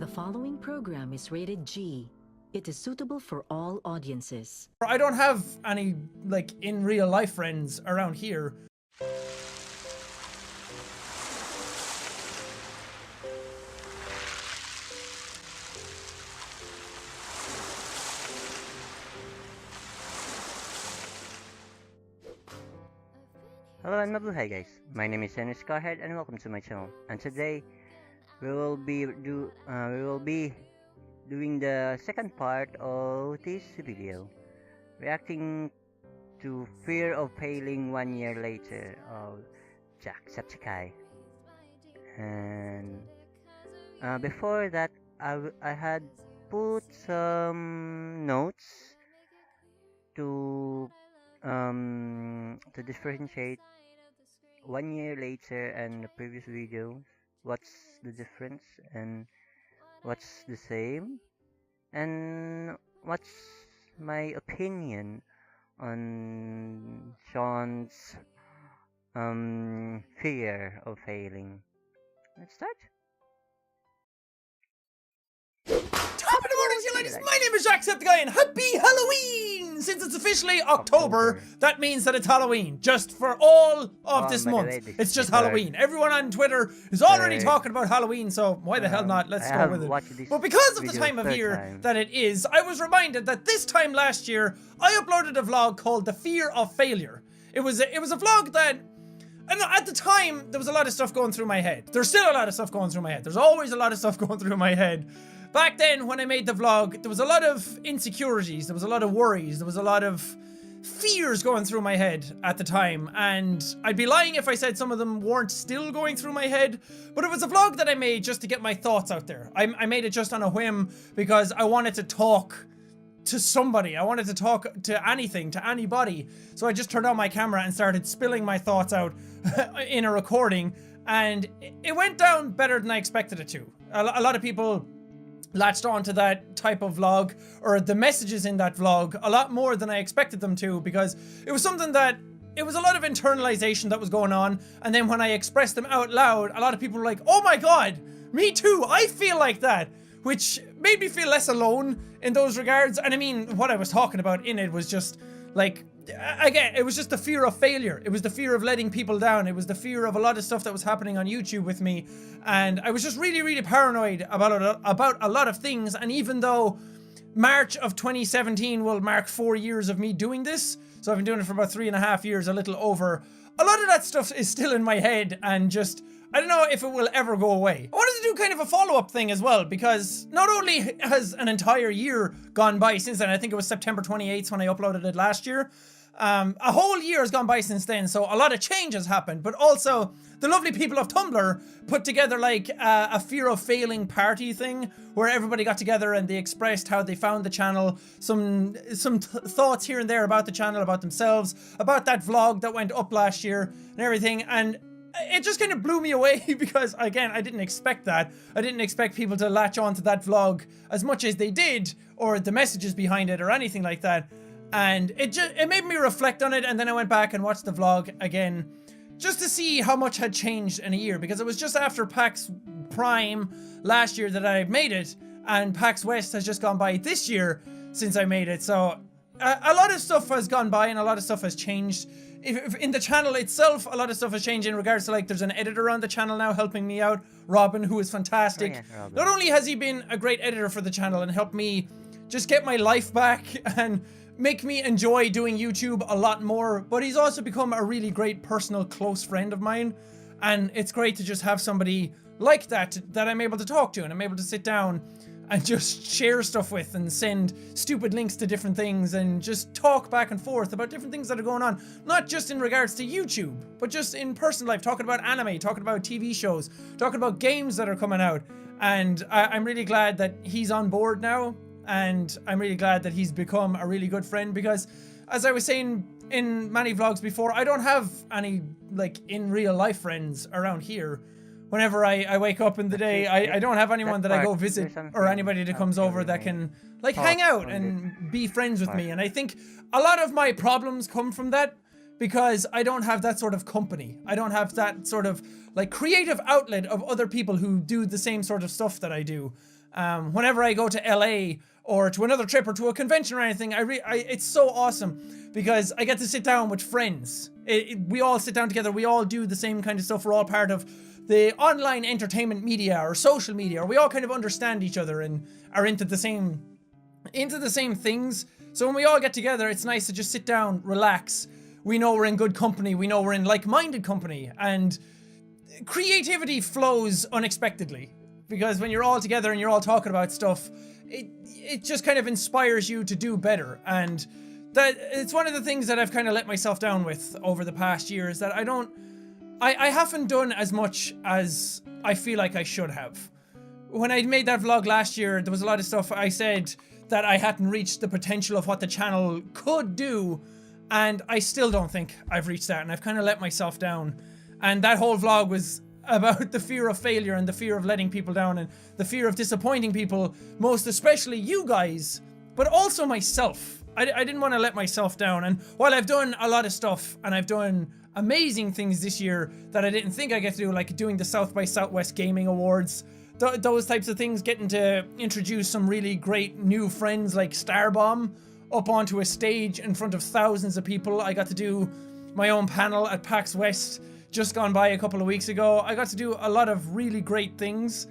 The following program is rated G. It is suitable for all audiences. I don't have any, like, in real life friends around here. Hello and mabuhay guys, my name is Henry Scarhead and welcome to my channel. And today we will be doing the second part of this video, reacting to Fear of Failing 1 year later of Jacksepticeye. And before that, I had put some notes to differentiate 1 year later and the previous video. What's the difference and what's the same, and what's my opinion on Sean's fear of failing. Let's start. Top of the morning to you ladies, my name is Jacksepticeye and happy Halloween! Since it's officially October, that means that it's Halloween. Just for all of this month. It's just Halloween. Everyone on Twitter is already talking about Halloween, so why the hell not? Let's go with it. But because of the time of year that it is, I was reminded that this time last year, I uploaded a vlog called The Fear of Failure. It was a vlog that, and at the time, there was a lot of stuff going through my head. There's still a lot of stuff going through my head. There's always a lot of stuff going through my head. Back then, when I made the vlog, there was a lot of insecurities, there was a lot of worries, there was a lot of fears going through my head at the time, and I'd be lying if I said some of them weren't still going through my head, but it was a vlog that I made just to get my thoughts out there. I made it just on a whim because I wanted to talk to somebody. I wanted to talk to anything, to anybody. So I just turned on my camera and started spilling my thoughts out in a recording, and it went down better than I expected it to. A lot of people latched on to that type of vlog, or the messages in that vlog, a lot more than I expected them to, because it was something that, it was a lot of internalization that was going on, and then when I expressed them out loud, a lot of people were like, oh my god, me too, I feel like that, which made me feel less alone in those regards. And I mean, what I was talking about in it was just, like, again, it was just the fear of failure. It was the fear of letting people down. It was the fear of a lot of stuff that was happening on YouTube with me. And I was just really, really paranoid about a lot of things. And even though March of 2017 will mark 4 years of me doing this, so I've been doing it for about 3.5 years, a little over, a lot of that stuff is still in my head and just, I don't know if it will ever go away. I wanted to do kind of a follow-up thing as well, because not only has an entire year gone by since then, I think it was September 28th when I uploaded it last year, a whole year has gone by since then, so a lot of change has happened, but also the lovely people of Tumblr put together like a fear of failing party thing where everybody got together and they expressed how they found the channel, some thoughts here and there about the channel, about themselves, about that vlog that went up last year and everything. And it just kind of blew me away because, again, I didn't expect that. I didn't expect people to latch on to that vlog as much as they did, or the messages behind it or anything like that. And it made me reflect on it, and then I went back and watched the vlog again just to see how much had changed in a year, because it was just after PAX Prime last year that I made it, and PAX West has just gone by this year since I made it. So a lot of stuff has gone by and a lot of stuff has changed. If in the channel itself, a lot of stuff has changed in regards to, like, there's an editor on the channel now helping me out, Robin, who is fantastic. Oh, yeah, not only has he been a great editor for the channel and helped me just get my life back and make me enjoy doing YouTube a lot more, but he's also become a really great personal close friend of mine, and it's great to just have somebody like that I'm able to talk to, and I'm able to sit down and just share stuff with and send stupid links to different things and just talk back and forth about different things that are going on, not just in regards to YouTube, but just in personal life, talking about anime, talking about TV shows, talking about games that are coming out. And I'm really glad that he's on board now. And I'm really glad that he's become a really good friend, because, as I was saying in many vlogs before, I don't have any, like, in real life friends around here. Whenever I wake up in the day, I don't have anyone that I go visit, or anybody that comes over that can, like, hang out and be friends with me. And I think a lot of my problems come from that, because I don't have that sort of company. I don't have that sort of, like, creative outlet of other people who do the same sort of stuff that I do. Whenever I go to LA or to another trip or to a convention or anything, it's so awesome because I get to sit down with friends. We all sit down together. We all do the same kind of stuff. We're all part of the online entertainment media or social media, or we all kind of understand each other and are into the same things. So when we all get together, it's nice to just sit down, relax. We know we're in good company. We know we're in like-minded company, and creativity flows unexpectedly because when you're all together and you're all talking about stuff, it just kind of inspires you to do better. And that it's one of the things that I've kind of let myself down with over the past year is that I haven't done as much as I feel like I should have. When I made that vlog last year, there was a lot of stuff I said that I hadn't reached the potential of what the channel could do, and I still don't think I've reached that, and I've kind of let myself down. And that whole vlog was about the fear of failure and the fear of letting people down and the fear of disappointing people, most especially you guys, but also myself. I didn't want to let myself down, and while I've done a lot of stuff and I've done amazing things this year that I didn't think I get to do, like doing the South by Southwest Gaming Awards, those types of things, getting to introduce some really great new friends like Starbomb up onto a stage in front of thousands of people. I got to do my own panel at PAX West just gone by a couple of weeks ago. I got to do a lot of really great things.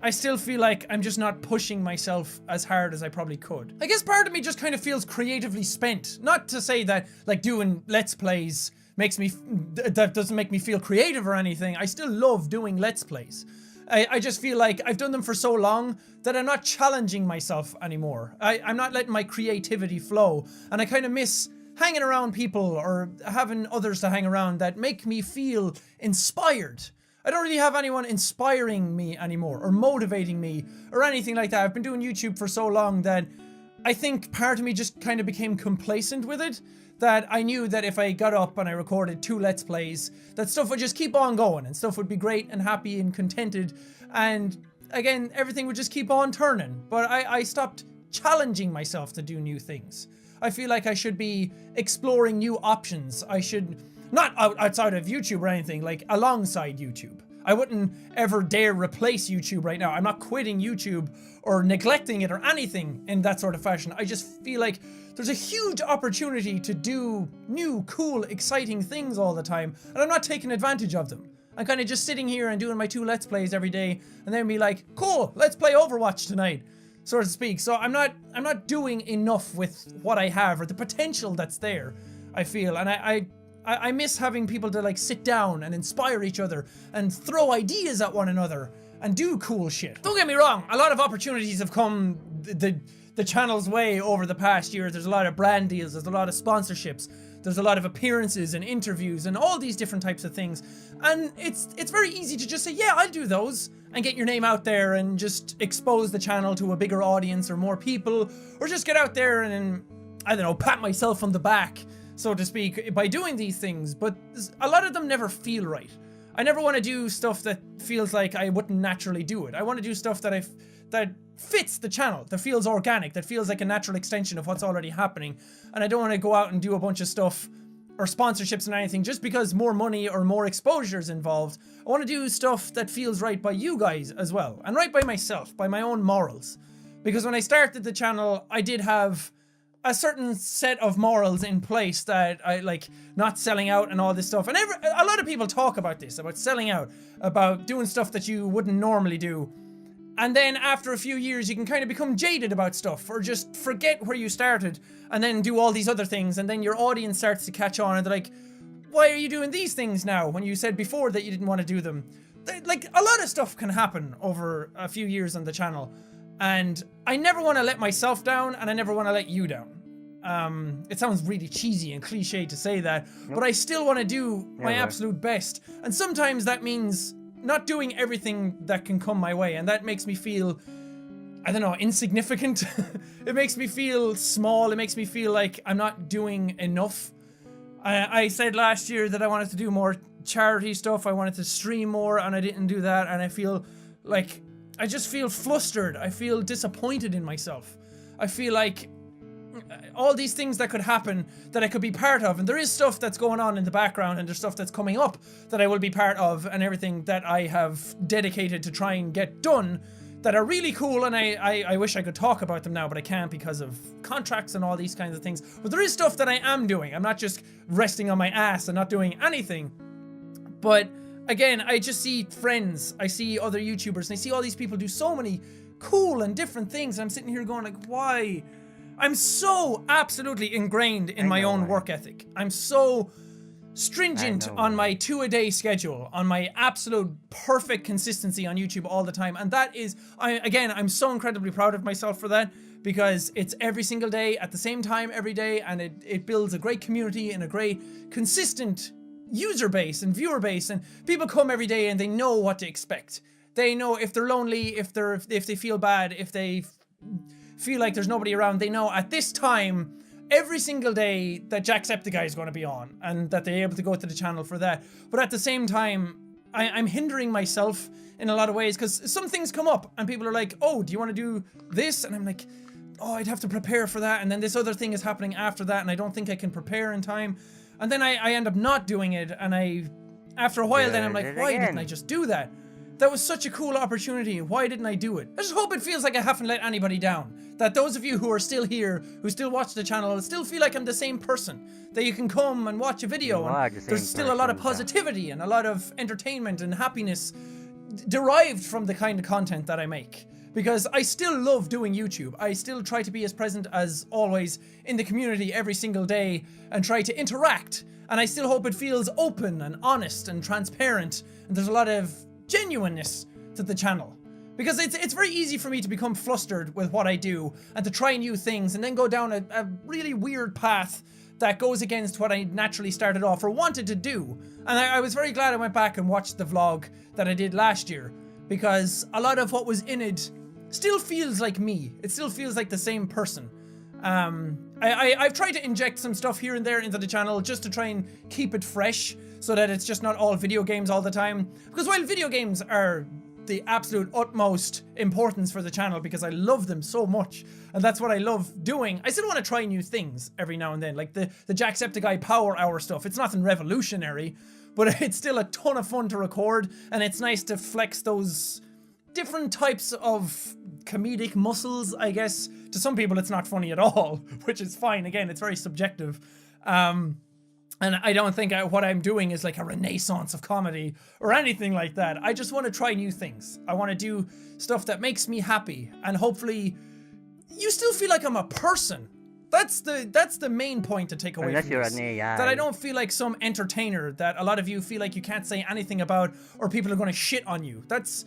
I still feel like I'm just not pushing myself as hard as I probably could. I guess part of me just kind of feels creatively spent. Not to say that like doing Let's Plays that doesn't make me feel creative or anything. I still love doing Let's Plays. I just feel like I've done them for so long that I'm not challenging myself anymore. I'm not letting my creativity flow, and I kind of miss hanging around people or having others to hang around that make me feel inspired. I don't really have anyone inspiring me anymore or motivating me or anything like that. I've been doing YouTube for so long that I think part of me just kind of became complacent with it, that I knew that if I got up and I recorded 2 Let's Plays, that stuff would just keep on going and stuff would be great and happy and contented, and again, everything would just keep on turning. But I stopped challenging myself to do new things. I feel like I should be exploring new options. I should, not outside of YouTube or anything, like alongside YouTube. I wouldn't ever dare replace YouTube right now. I'm not quitting YouTube or neglecting it or anything in that sort of fashion. I just feel like there's a huge opportunity to do new, cool, exciting things all the time, and I'm not taking advantage of them. I'm kind of just sitting here and doing my 2 Let's Plays every day, and then be like, cool, let's play Overwatch tonight, so to speak. So I'm not doing enough with what I have or the potential that's there, I feel, and I miss having people to like sit down and inspire each other and throw ideas at one another and do cool shit. Don't get me wrong, a lot of opportunities have come the channel's way over the past year. There's a lot of brand deals, there's a lot of sponsorships, there's a lot of appearances and interviews and all these different types of things. And it's very easy to just say, yeah, I'll do those, and get your name out there and just expose the channel to a bigger audience or more people, or just get out there and, I don't know, pat myself on the back, so to speak, by doing these things. But a lot of them never feel right. I never want to do stuff that feels like I wouldn't naturally do it. I want to do stuff that fits the channel, that feels organic, that feels like a natural extension of what's already happening. And I don't want to go out and do a bunch of stuff or sponsorships and anything just because more money or more exposure is involved. I want to do stuff that feels right by you guys as well, and right by myself, by my own morals. Because when I started the channel, I did have a certain set of morals in place, that I like not selling out and all this stuff. And a lot of people talk about this, about selling out, about doing stuff that you wouldn't normally do. And then after a few years, you can kind of become jaded about stuff, or just forget where you started and then do all these other things. And then your audience starts to catch on and they're like, why are you doing these things now when you said before that you didn't want to do them? Like, a lot of stuff can happen over a few years on the channel. And I never want to let myself down, and I never want to let you down. It sounds really cheesy and cliche to say that, but I still want to do my absolute best. And sometimes that means not doing everything that can come my way, and that makes me feel, I don't know, insignificant. It makes me feel small. It makes me feel like I'm not doing enough. I said last year that I wanted to do more charity stuff. I wanted to stream more, and I didn't do that, and I feel like I just feel flustered. I feel disappointed in myself. I feel like all these things that could happen that I could be part of, and there is stuff that's going on in the background, and there's stuff that's coming up that I will be part of, and everything that I have dedicated to try and get done that are really cool, and I wish I could talk about them now, but I can't because of contracts and all these kinds of things. But there is stuff that I am doing. I'm not just resting on my ass and not doing anything. But again, I just see friends, I see other YouTubers, and I see all these people do so many cool and different things. And I'm sitting here going like, why? I'm so absolutely ingrained in my own work ethic. I'm so stringent on my 2-a-day schedule, on my absolute perfect consistency on YouTube all the time. And that is, I'm so incredibly proud of myself for that, because it's every single day at the same time every day, and it builds a great community and a great consistent user base and viewer base, and people come every day and they know what to expect. They know if they're lonely, if they feel bad, if they feel like there's nobody around, they know at this time every single day that Jacksepticeye is going to be on, and that they're able to go to the channel for that. But at the same time, I'm hindering myself in a lot of ways, because some things come up and people are like, oh, do you want to do this? And I'm like, oh, I'd have to prepare for that, and then this other thing is happening after that, and I don't think I can prepare in time. And then I end up not doing it, and after a while then I'm like, why didn't I just do that? That was such a cool opportunity. Why didn't I do it? I just hope it feels like I haven't let anybody down. That those of you who are still here, who still watch the channel, still feel like I'm the same person. That you can come and watch a video, and there's still a lot of positivity and a lot of entertainment and happiness derived from the kind of content that I make. Because I still love doing YouTube. I still try to be as present as always in the community every single day and try to interact. And I still hope it feels open and honest and transparent, and there's a lot of genuineness to the channel. Because it's very easy for me to become flustered with what I do and to try new things and then go down a really weird path that goes against what I naturally started off or wanted to do. And I was very glad I went back and watched the vlog that I did last year, because a lot of what was in it still feels like me. It still feels like the same person. I've tried to inject some stuff here and there into the channel just to try and keep it fresh, so that it's just not all video games all the time. Because while video games are the absolute utmost importance for the channel, because I love them so much, and that's what I love doing, I still want to try new things every now and then, like the Jacksepticeye Power Hour stuff. It's nothing revolutionary, but it's still a ton of fun to record, and it's nice to flex those different types of comedic muscles, I guess. To some people it's not funny at all, which is fine. Again, it's very subjective. And I don't think what I'm doing is like a renaissance of comedy or anything like that. I just want to try new things. I want to do stuff that makes me happy, and hopefully you still feel like I'm a person. That's the main point to take away from this. An AI. That I don't feel like some entertainer that a lot of you feel like you can't say anything about, or people are going to shit on you. That's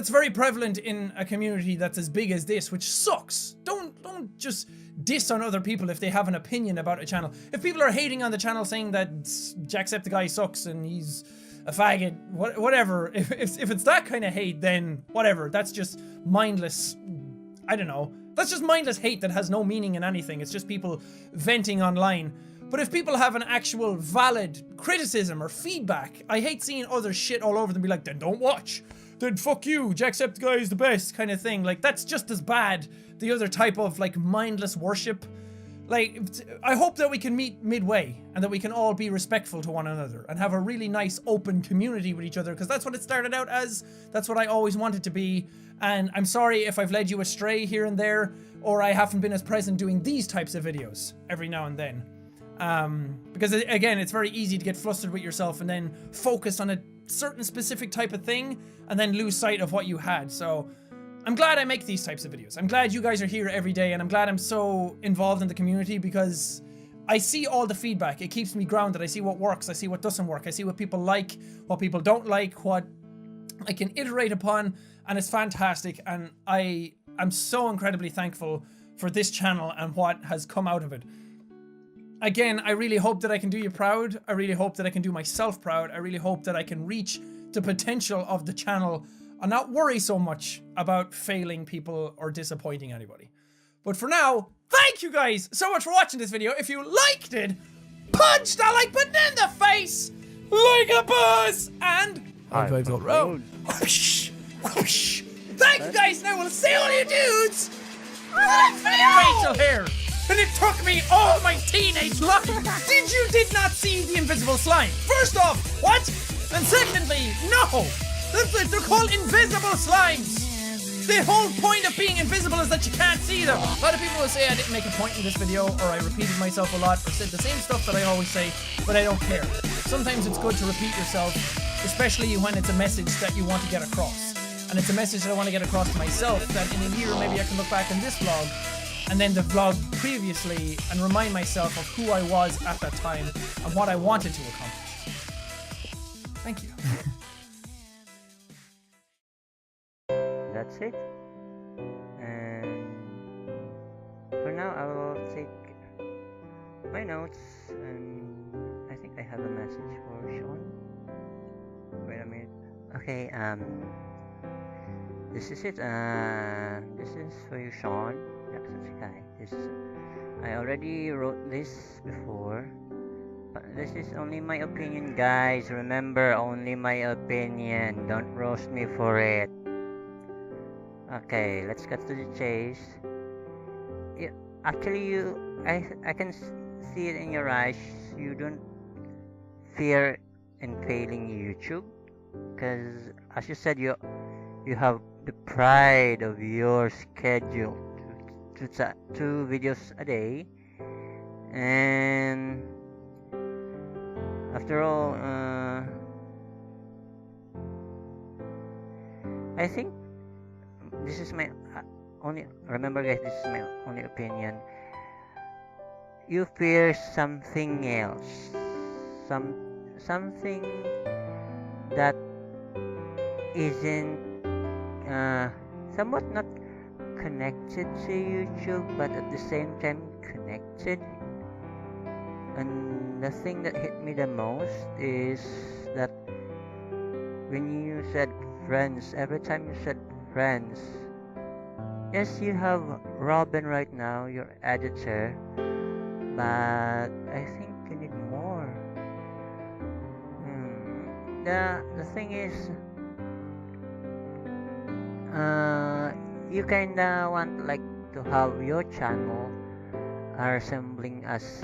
very prevalent in a community that's as big as this, which sucks. Don't just diss on other people if they have an opinion about a channel. If people are hating on the channel saying that Jacksepticeye sucks and he's a faggot, whatever, if it's that kind of hate, then whatever. That's just mindless, I don't know. That's just mindless hate that has no meaning in anything. It's just people venting online. But if people have an actual valid criticism or feedback, I hate seeing other shit all over them be like, then don't watch. Then fuck you, Jacksepticeye is the best, kind of thing. Like, that's just as bad. The other type of, like, mindless worship. Like, I hope that we can meet midway, and that we can all be respectful to one another, and have a really nice, open community with each other, because that's what it started out as. That's what I always wanted to be. And I'm sorry if I've led you astray here and there, or I haven't been as present doing these types of videos every now and then. Because, again, it's very easy to get flustered with yourself and then focus on a certain specific type of thing and then lose sight of what you had. So I'm glad I make these types of videos. I'm glad you guys are here every day, and I'm glad I'm so involved in the community, because I see all the feedback. It keeps me grounded. I see what works. I see what doesn't work. I see what people like, what people don't like, what I can iterate upon, and it's fantastic. And I'm so incredibly thankful for this channel and what has come out of it. Again, I really hope that I can do you proud. I really hope that I can do myself proud. I really hope that I can reach the potential of the channel and not worry so much about failing people or disappointing anybody. But for now, thank you guys so much for watching this video. If you liked it, punch that like button in the face like a boss, and high fives all around. Whoosh, whoosh. Thank you guys. Now we'll see all you dudes in the next video. Facial hair. And it took me all my teenage life. Did not see the invisible slime? First off, what? And secondly, no. They're called invisible slimes. The whole point of being invisible is that you can't see them. A lot of people will say I didn't make a point in this video, or I repeated myself a lot, or said the same stuff that I always say, but I don't care. Sometimes it's good to repeat yourself, especially when it's a message that you want to get across. And it's a message that I want to get across to myself, that in a year maybe I can look back on this vlog and then the vlog previously and remind myself of who I was at that time and what I wanted to accomplish. Thank you. That's it. And for now, I will take my notes, and I think I have a message for Sean. Wait a minute. Okay, this is it. This is for you, Sean. Jacksepticeye. I already wrote this before, but this is only my opinion, guys. Remember, only my opinion. Don't roast me for it. Okay, let's cut to the chase. Actually, I can see it in your eyes. You don't fear in failing YouTube, because as you said, you have the pride of your schedule, two videos a day, and after all, I think this is my only. Remember, guys, this is my only opinion. You fear something else, something that isn't somewhat not connected to YouTube, but at the same time connected. And the thing that hit me the most is that when you said friends, every time you said friends, yes, you have Robin right now, your editor, but I think you need more. The thing is, you kinda want like to have your channel resembling as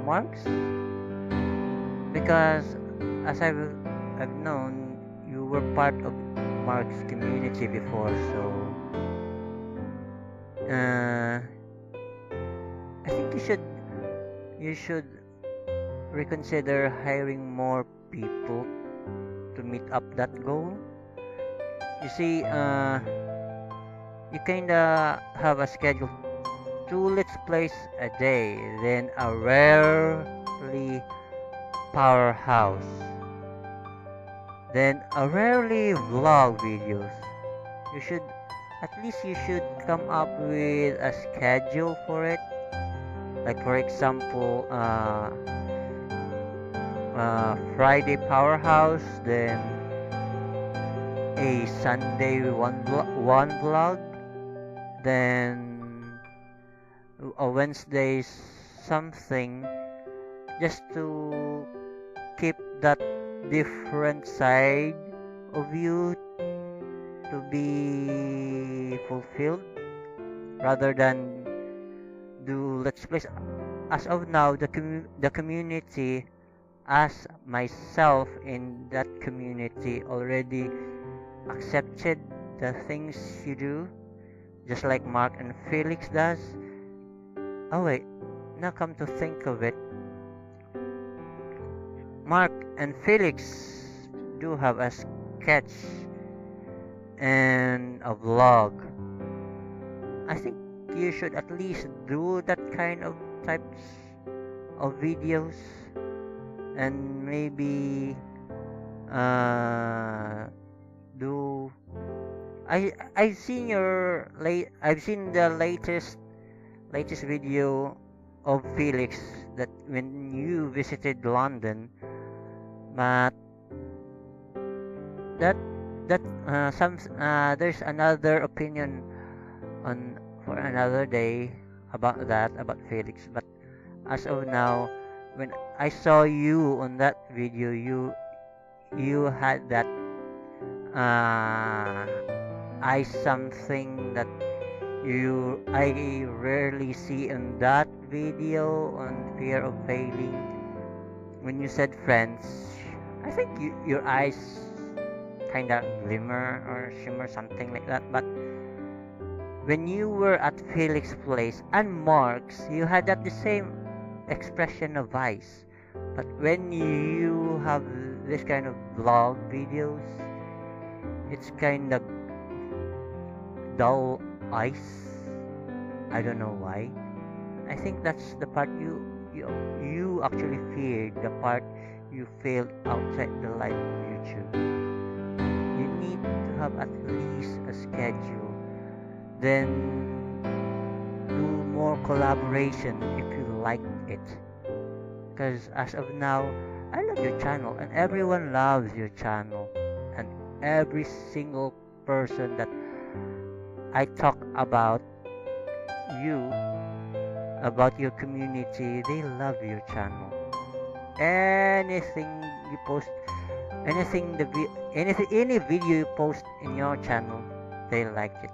Mark's, because as I've known, you were part of Mark's community before, so I think you should reconsider hiring more people to meet up that goal. You see, you kinda have a schedule: 2 let's plays a day, then a rarely powerhouse, then a rarely vlog videos. You should come up with a schedule for it. Like for example, Friday powerhouse, then a Sunday one vlog, then a Wednesday something, just to keep that different side of you to be fulfilled, rather than do let's play. As of now, the community, as myself in that community, already accepted the things you do, just like Mark and Felix does. Oh wait, now come to think of it, Mark and Felix do have a sketch and a vlog. I think you should at least do that kind of types of videos, and maybe do I've seen the latest video of Felix, that when you visited London, but there's another opinion on for another day about Felix. But as of now, when I saw you on that video, you had that something that I rarely see in that video on fear of failing. When you said friends, I think your eyes kind of glimmer or shimmer, something like that. But when you were at Felix Place and Mark's, you had that the same expression of vice. But when you have this kind of vlog videos, it's kind of dull ice. I don't know why. I think that's the part you actually feared, the part you failed outside the life of YouTube. You need to have at least a schedule, then do more collaboration if you like it. Because as of now, I love your channel and everyone loves your channel, and every single person that I talk about you, about your community, they love your channel. Anything you post, any video you post in your channel, they like it.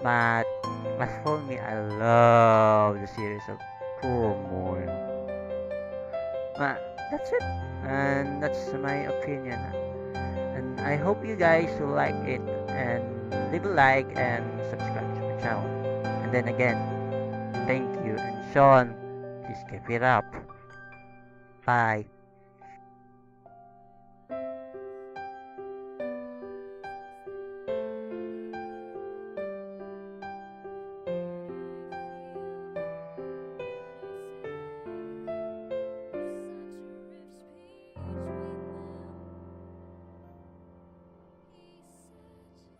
But as for me, I love the series of Turmoil. But that's it, and that's my opinion. And I hope you guys will like it, and leave a like and subscribe to my channel. And then again, thank you, and Sean, please keep it up. Bye.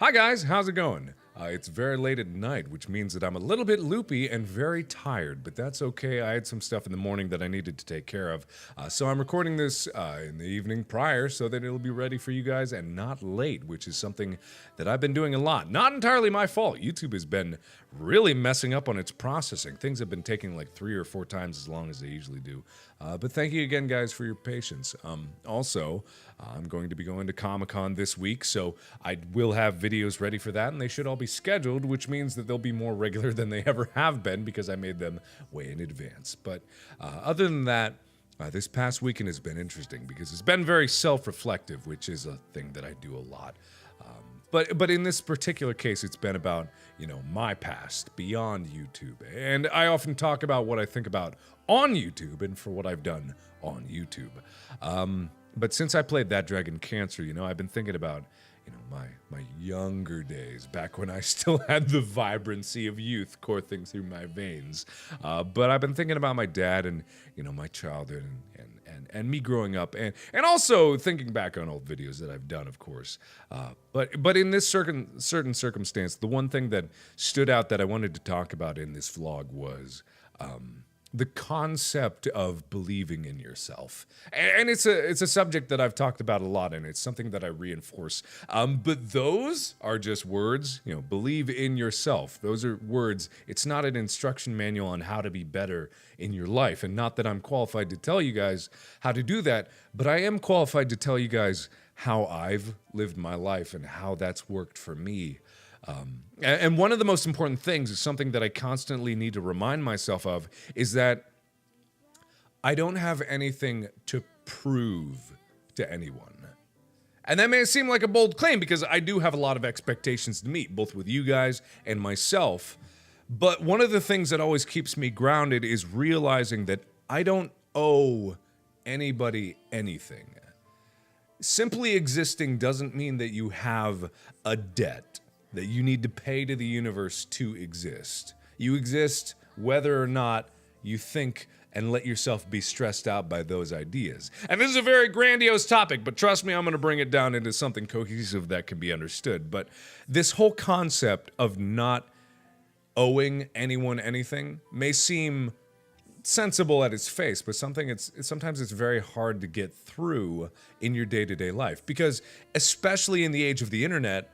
Hi guys, how's it going? It's very late at night, which means that I'm a little bit loopy and very tired, but that's okay. I had some stuff in the morning that I needed to take care of. So I'm recording this in the evening prior so that it'll be ready for you guys and not late, which is something that I've been doing a lot. Not entirely my fault. YouTube has been really messing up on its processing. Things have been taking like 3 or 4 times as long as they usually do. But thank you again, guys, for your patience. Also, I'm going to be going to Comic-Con this week, so I will have videos ready for that, and they should all be scheduled, which means that they'll be more regular than they ever have been because I made them way in advance. But other than that, this past weekend has been interesting because it's been very self-reflective, which is a thing that I do a lot. But in this particular case, it's been about, you know, my past beyond YouTube. And I often talk about what I think about on YouTube and for what I've done on YouTube. But since I played That Dragon Cancer, you know, I've been thinking about, you know, my younger days, back when I still had the vibrancy of youth coursing through my veins. But I've been thinking about my dad and, you know, my childhood and me growing up, and also thinking back on old videos that I've done, of course. But in this certain circumstance, the one thing that stood out that I wanted to talk about in this vlog was the concept of believing in yourself. And it's a subject that I've talked about a lot, and it's something that I reinforce. But those are just words, you know, believe in yourself. Those are words. It's not an instruction manual on how to be better in your life. And not that I'm qualified to tell you guys how to do that, but I am qualified to tell you guys how I've lived my life and how that's worked for me. And one of the most important things is something that I constantly need to remind myself of is that I don't have anything to prove to anyone. And that may seem like a bold claim because I do have a lot of expectations to meet, both with you guys and myself. But one of the things that always keeps me grounded is realizing that I don't owe anybody anything. Simply existing doesn't mean that you have a debt that you need to pay to the universe to exist. You exist whether or not you think and let yourself be stressed out by those ideas. And this is a very grandiose topic, but trust me, I'm going to bring it down into something cohesive that can be understood. But this whole concept of not owing anyone anything may seem sensible at its face, but sometimes it's very hard to get through in your day-to-day life. Because especially in the age of the internet,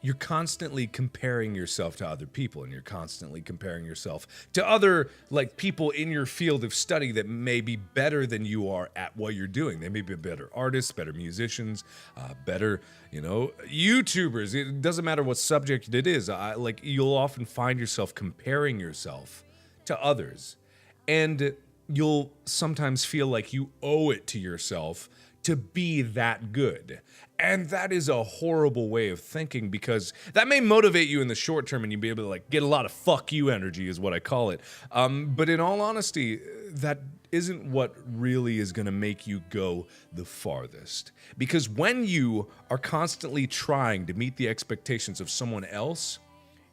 you're constantly comparing yourself to other people, and you're constantly comparing yourself to other people in your field of study that may be better than you are at what you're doing. They may be better artists, better musicians, better, YouTubers. It doesn't matter what subject it is. You'll often find yourself comparing yourself to others, and you'll sometimes feel like you owe it to yourself to be that good. And that is a horrible way of thinking, because that may motivate you in the short term and you'll be able to like get a lot of fuck you energy is what I call it. But in all honesty, that isn't what really is going to make you go the farthest. Because when you are constantly trying to meet the expectations of someone else,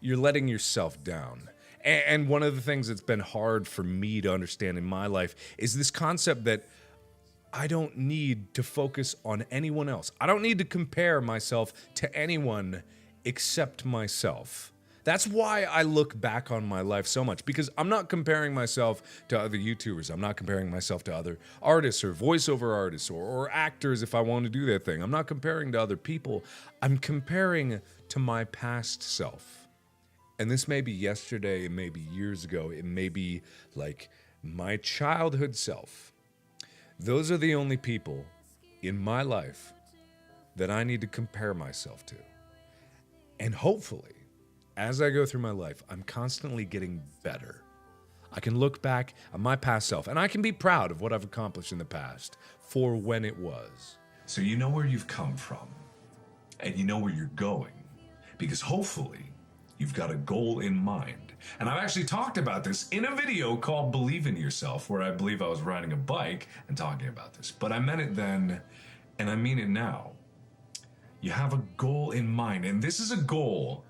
you're letting yourself down. And one of the things that's been hard for me to understand in my life is this concept that I don't need to focus on anyone else. I don't need to compare myself to anyone except myself. That's why I look back on my life so much, because I'm not comparing myself to other YouTubers. I'm not comparing myself to other artists or voiceover artists or actors if I want to do that thing. I'm not comparing to other people. I'm comparing to my past self. And this may be yesterday, it may be years ago, it may be like my childhood self. Those are the only people in my life that I need to compare myself to. And hopefully, as I go through my life, I'm constantly getting better. I can look back at my past self, and I can be proud of what I've accomplished in the past for when it was. So you know where you've come from, and you know where you're going, because hopefully you've got a goal in mind. And I've actually talked about this in a video called Believe in Yourself, where I believe I was riding a bike and talking about this. But I meant it then, and I mean it now. You have a goal in mind, and this is a goal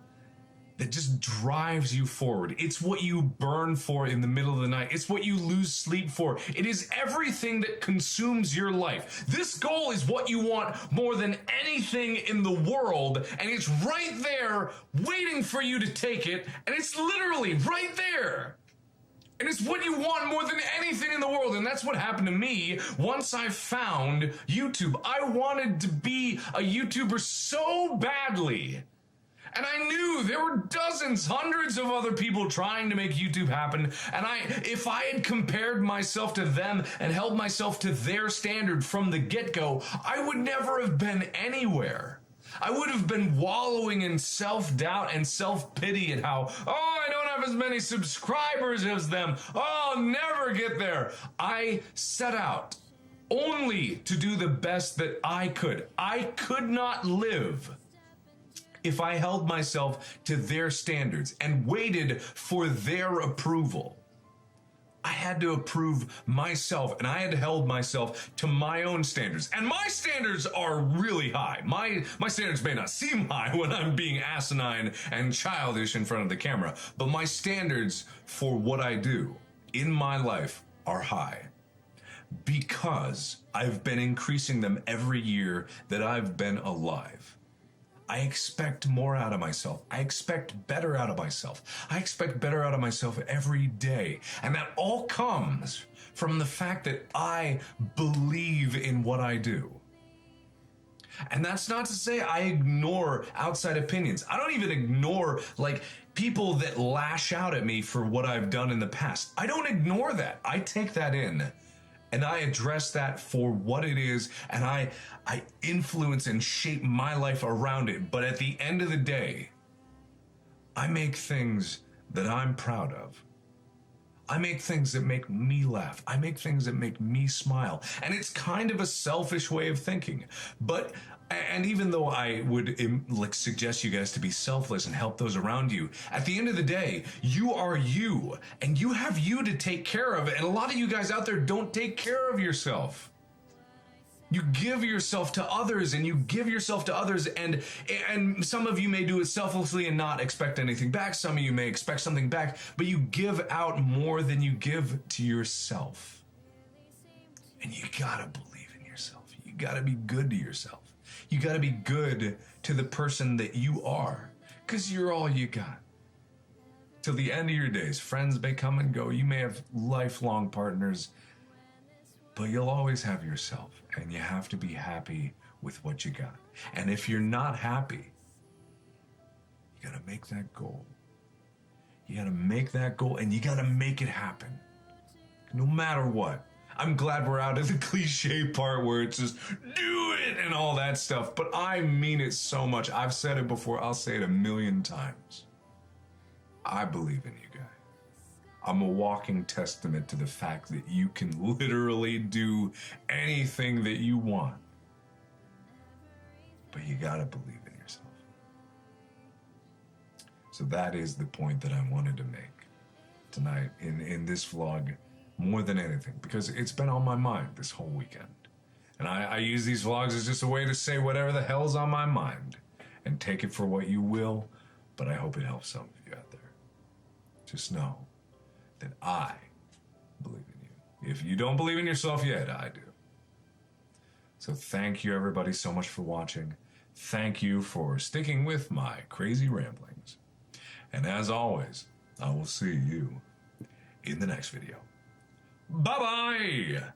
that just drives you forward. It's what you burn for in the middle of the night. It's what you lose sleep for. It is everything that consumes your life. This goal is what you want more than anything in the world, and it's right there waiting for you to take it, and it's literally right there. And it's what you want more than anything in the world. And that's what happened to me once I found YouTube. I wanted to be a YouTuber so badly. And I knew there were dozens, hundreds of other people trying to make YouTube happen. And if I had compared myself to them and held myself to their standard from the get-go, I would never have been anywhere. I would have been wallowing in self-doubt and self-pity at how, I don't have as many subscribers as them. I'll never get there. I set out only to do the best that I could. I could not live if I held myself to their standards and waited for their approval. I had to approve myself, and I had to hold myself to my own standards. And my standards are really high. My standards may not seem high when I'm being asinine and childish in front of the camera, but my standards for what I do in my life are high, because I've been increasing them every year that I've been alive. I expect more out of myself. I expect better out of myself. I expect better out of myself every day. And that all comes from the fact that I believe in what I do. And that's not to say I ignore outside opinions. I don't even ignore people that lash out at me for what I've done in the past. I don't ignore that. I take that in. And I address that for what it is, and I influence and shape my life around it. But at the end of the day, I make things that I'm proud of. I make things that make me laugh. I make things that make me smile. And it's kind of a selfish way of thinking. And even though I would suggest you guys to be selfless and help those around you, at the end of the day, you are you, and you have you to take care of. And a lot of you guys out there don't take care of yourself. You give yourself to others, and you give yourself to others, and some of you may do it selflessly and not expect anything back. Some of you may expect something back, but you give out more than you give to yourself. And you gotta believe in yourself. You gotta be good to yourself. You got to be good to the person that you are, because you're all you got. Till the end of your days, friends may come and go. You may have lifelong partners, but you'll always have yourself, and you have to be happy with what you got. And if you're not happy, you got to make that goal. You got to make that goal, and you got to make it happen, no matter what. I'm glad we're out of the cliche part where it's just do it and all that stuff, but I mean it so much. I've said it before. I'll say it 1,000,000 times. I believe in you guys. I'm a walking testament to the fact that you can literally do anything that you want but you gotta believe in yourself. So that is the point that I wanted to make tonight in this vlog more than anything, because it's been on my mind this whole weekend. And I use these vlogs as just a way to say whatever the hell's on my mind and take it for what you will, but I hope it helps some of you out there. Just know that I believe in you. If you don't believe in yourself yet, I do. So thank you everybody so much for watching. Thank you for sticking with my crazy ramblings. And as always, I will see you in the next video. Bye-bye!